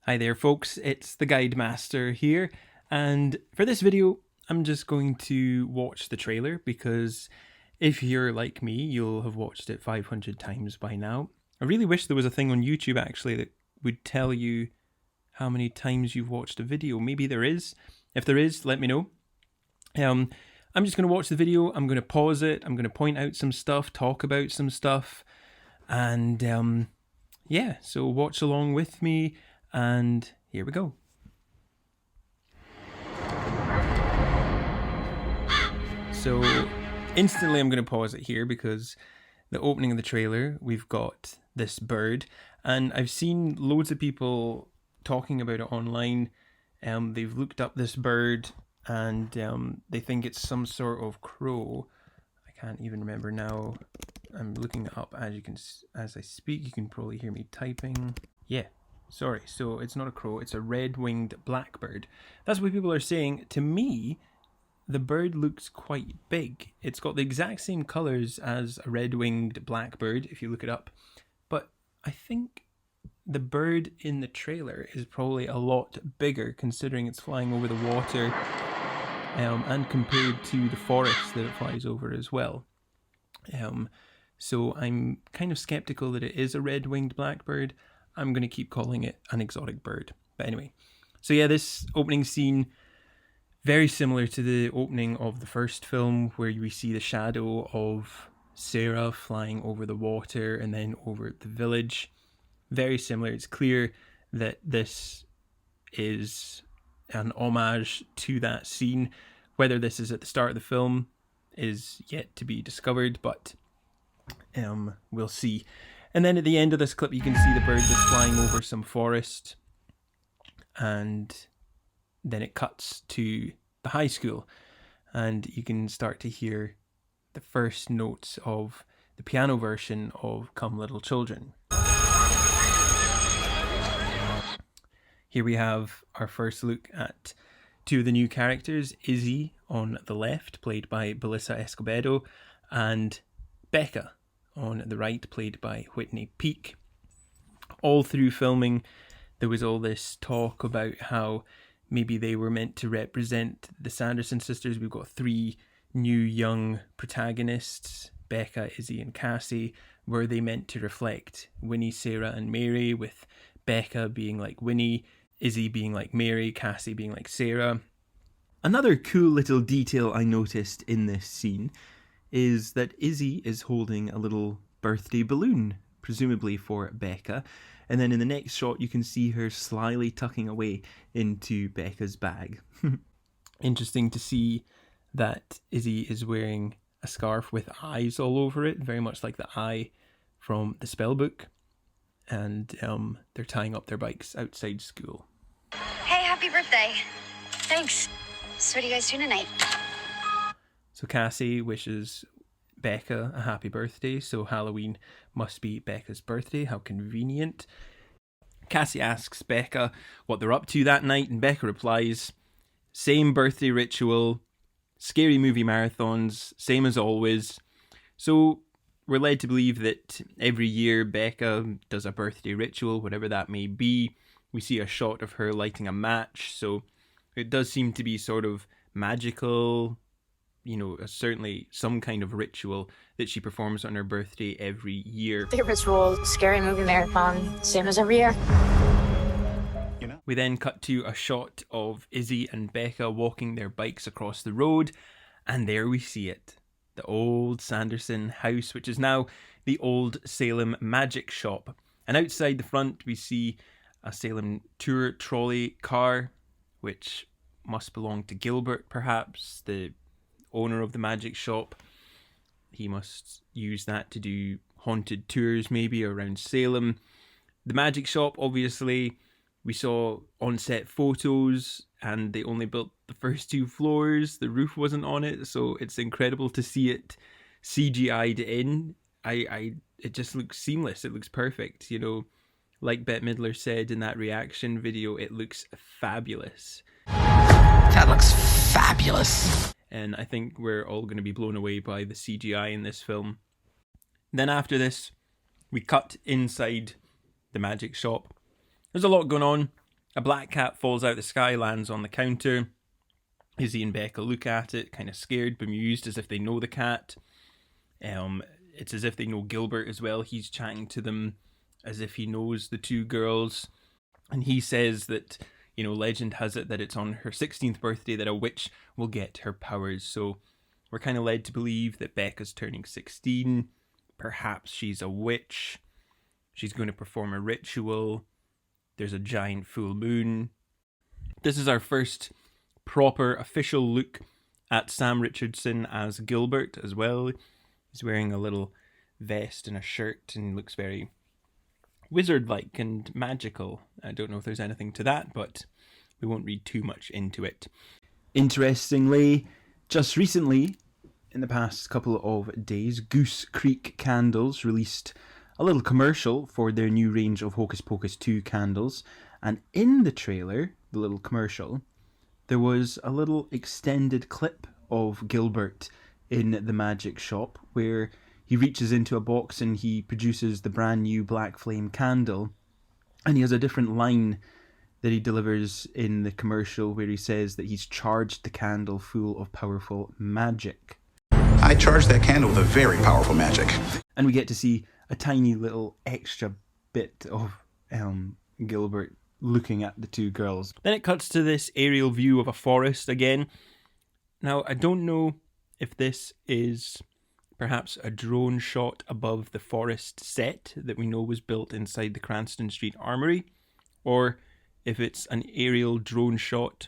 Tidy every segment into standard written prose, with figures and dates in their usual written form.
Hi there folks, it's the Guide Master here, and for this video I'm just going to watch the trailer because if you're like me you'll have watched it 500 times by now. I really wish there was a thing on YouTube actually that would tell you how many times you've watched a video. Maybe there is. If there is, let me know. I'm just going to watch the video, I'm going to pause it, I'm going to point out some stuff, talk about some stuff, and yeah, so watch along with me. And here we go. So instantly I'm going to pause it here because the opening of the trailer, we've got this bird, and I've seen loads of people talking about it online. They've looked up this bird and they think it's some sort of crow. I can't even remember now. I'm looking it up as I speak. You can probably hear me typing. Yeah. Sorry, so it's not a crow, it's a red-winged blackbird. That's what people are saying. To me, the bird looks quite big. It's got the exact same colours as a red-winged blackbird, if you look it up. But I think the bird in the trailer is probably a lot bigger, considering it's flying over the water, and compared to the forest that it flies over as well. So I'm kind of sceptical that it is a red-winged blackbird. I'm going to keep calling it an exotic bird. But anyway, so yeah, this opening scene, very similar to the opening of the first film where we see the shadow of Sarah flying over the water and then over the village. Very similar. It's clear that this is an homage to that scene. Whether this is at the start of the film is yet to be discovered, but we'll see. And then at the end of this clip, you can see the bird that's flying over some forest. And then it cuts to the high school. And you can start to hear the first notes of the piano version of Come Little Children. Here we have our first look at two of the new characters, Izzy on the left, played by Belissa Escobedo, and Becca on the right, played by Whitney Peak. All through filming, there was all this talk about how maybe they were meant to represent the Sanderson sisters. We've got three new young protagonists, Becca, Izzy and Cassie. Were they meant to reflect Winnie, Sarah and Mary, with Becca being like Winnie, Izzy being like Mary, Cassie being like Sarah? Another cool little detail I noticed in this scene is that Izzy is holding a little birthday balloon, presumably for Becca, and then in the next shot you can see her slyly tucking away into Becca's bag. Interesting to see that Izzy is wearing a scarf with eyes all over it, very much like the eye from the spellbook, and they're tying up their bikes outside school. Hey, happy birthday. Thanks. So what are you guys doing tonight? So Cassie wishes Becca a happy birthday, so Halloween must be Becca's birthday. How convenient. Cassie asks Becca what they're up to that night, and Becca replies, same birthday ritual, scary movie marathons, same as always. So we're led to believe that every year Becca does a birthday ritual, whatever that may be. We see a shot of her lighting a match, so it does seem to be sort of magical, you know, certainly some kind of ritual that she performs on her birthday every year. The ritual, scary movie marathon, same as every year. We then cut to a shot of Izzy and Becca walking their bikes across the road, and there we see it. The old Sanderson house, which is now the Old Salem Magic Shop. And outside the front we see a Salem tour trolley car, which must belong to Gilbert perhaps, the owner of the magic shop. He must use that to do haunted tours maybe around Salem. The magic shop, obviously, we saw on-set photos and they only built the first two floors. The roof wasn't on it, so it's incredible to see it CGI'd in. It just looks seamless. It looks perfect, you know. Like Bette Midler said in that reaction video, it looks fabulous. That looks fabulous. And I think we're all going to be blown away by the CGI in this film. Then after this, we cut inside the magic shop. There's a lot going on. A black cat falls out of the sky, lands on the counter. Izzy and Becca look at it, kind of scared, bemused, as if they know the cat. It's as if they know Gilbert as well. He's chatting to them as if he knows the two girls. And he says that, legend has it that it's on her 16th birthday that a witch will get her powers. So we're kind of led to believe that Becca's turning 16. Perhaps she's a witch. She's going to perform a ritual. There's a giant full moon. This is our first proper official look at Sam Richardson as Gilbert as well. He's wearing a little vest and a shirt and looks very wizard-like and magical. I don't know if there's anything to that, but we won't read too much into it. Interestingly, just recently, in the past couple of days, Goose Creek Candles released a little commercial for their new range of Hocus Pocus 2 candles, and in the trailer, the little commercial, there was a little extended clip of Gilbert in the magic shop where he reaches into a box and he produces the brand new Black Flame candle, and he has a different line that he delivers in the commercial where he says that he's charged the candle full of powerful magic. I charged that candle with a very powerful magic. And we get to see a tiny little extra bit of Gilbert looking at the two girls. Then it cuts to this aerial view of a forest again. Now, I don't know if this is perhaps a drone shot above the forest set that we know was built inside the Cranston Street Armoury, or if it's an aerial drone shot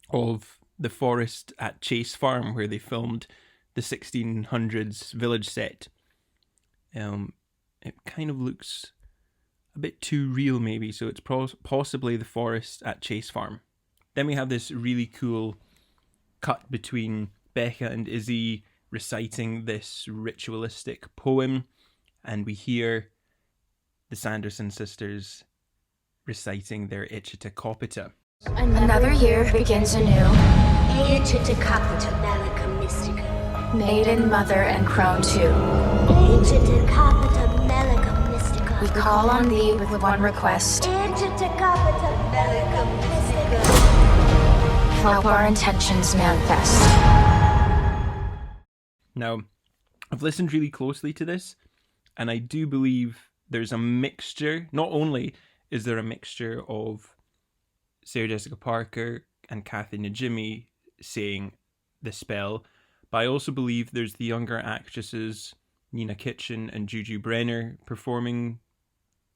of the forest at Chase Farm where they filmed the 1600s village set. It kind of looks a bit too real maybe, so it's possibly the forest at Chase Farm. Then we have this really cool cut between Becca and Izzy reciting this ritualistic poem, and we hear the Sanderson sisters reciting their Ichita Copita. Another year begins anew. Ichita Copita Melica Mystica. Maiden, mother, and crone too. Ichita Copita Melica Mystica. We call on thee with one request. Ichita Copita Melica Mystica. Help our intentions manifest. Now, I've listened really closely to this, and I do believe there's a mixture. Not only is there a mixture of Sarah Jessica Parker and Kathy Najimy saying the spell, but I also believe there's the younger actresses Nina Kitchen and Juju Brenner performing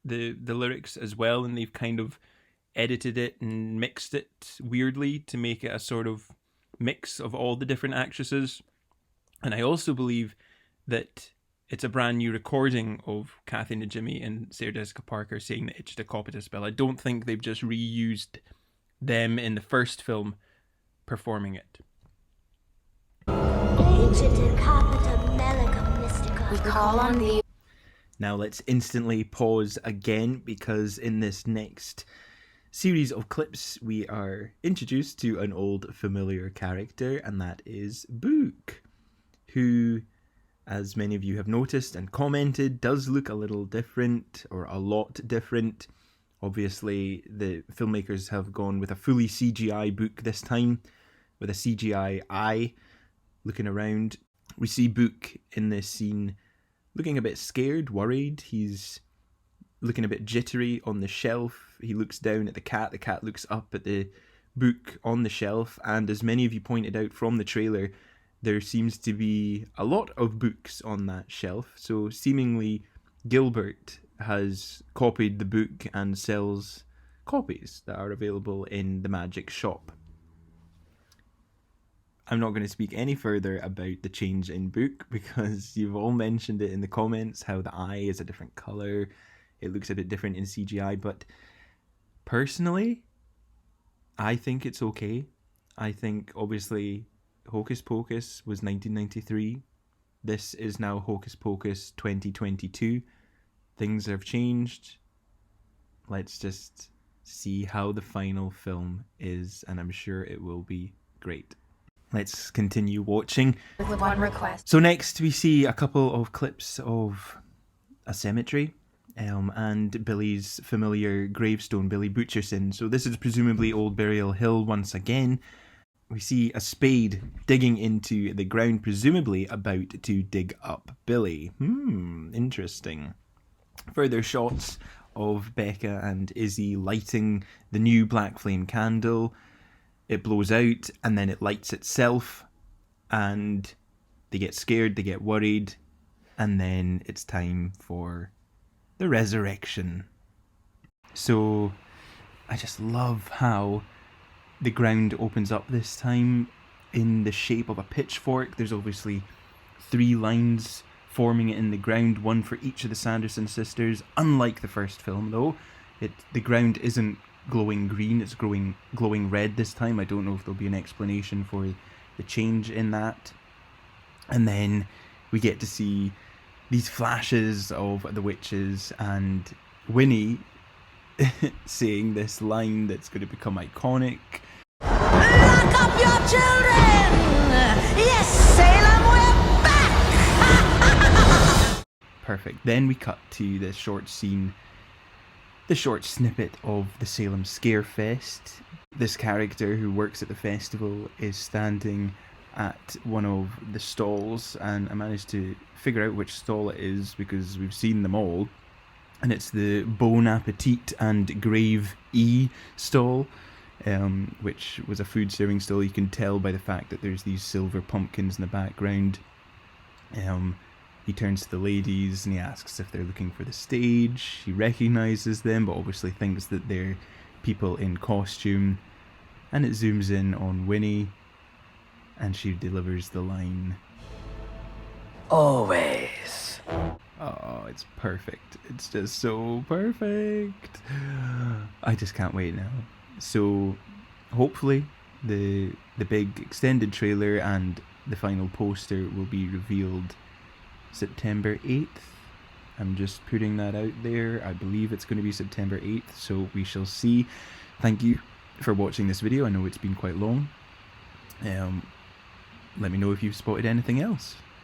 the lyrics as well, and they've kind of edited it and mixed it weirdly to make it a sort of mix of all the different actresses. And I also believe that it's a brand new recording of Kathy Najimy and Sarah Jessica Parker saying the Ichita Copita spell. I don't think they've just reused them in the first film performing it. Ichita Copita Melica Mystica. We call on thee. Now let's instantly pause again, because in this next series of clips we are introduced to an old familiar character, and that is Book, who, as many of you have noticed and commented, does look a little different, or a lot different. Obviously, the filmmakers have gone with a fully CGI Book this time, with a CGI eye looking around. We see Book in this scene looking a bit scared, worried. He's looking a bit jittery on the shelf. He looks down at the cat looks up at the book on the shelf, and as many of you pointed out from the trailer, there seems to be a lot of books on that shelf, so seemingly Gilbert has copied the book and sells copies that are available in the magic shop. I'm not going to speak any further about the change in Book, because you've all mentioned it in the comments, how the eye is a different colour, it looks a bit different in CGI, but personally, I think it's okay. I think, obviously, Hocus Pocus was 1993. This is now Hocus Pocus 2022. Things have changed. Let's just see how the final film is, and I'm sure it will be great. Let's continue watching. With one request. So next we see a couple of clips of a cemetery. and Billy's familiar gravestone, Billy Butcherson. So this is presumably Old Burial Hill once again. We see a spade digging into the ground, presumably about to dig up Billy. Interesting. Further shots of Becca and Izzy lighting the new black flame candle. It blows out and then it lights itself, and they get scared, they get worried, and then it's time for the resurrection. So I just love how the ground opens up this time in the shape of a pitchfork. There's obviously 3 lines forming it in the ground, one for each of the Sanderson sisters. Unlike the first film though, the ground isn't glowing green, it's glowing red this time. I don't know if there'll be an explanation for the change in that. And then we get to see these flashes of the witches and Winnie saying this line that's going to become iconic. Lock up your children! Yes, Salem, we're back! Perfect. Then we cut to the short scene, the short snippet of the Salem Scarefest. This character who works at the festival is standing at one of the stalls, and I managed to figure out which stall it is because we've seen them all, and it's the Bon Appetit and Grave E stall, which was a food serving stall. You can tell by the fact that there's these silver pumpkins in the background. He turns to the ladies and he asks if they're looking for the stage. He recognises them, but obviously thinks that they're people in costume, and it zooms in on Winnie, and she delivers the line, Always. oh, it's perfect. It's just so perfect. I just can't wait now. So hopefully the big extended trailer and the final poster will be revealed September 8th. I'm just putting that out there. I believe it's going to be September 8th, so we shall see. Thank you for watching this video. I know it's been quite long. Let me know if you've spotted anything else.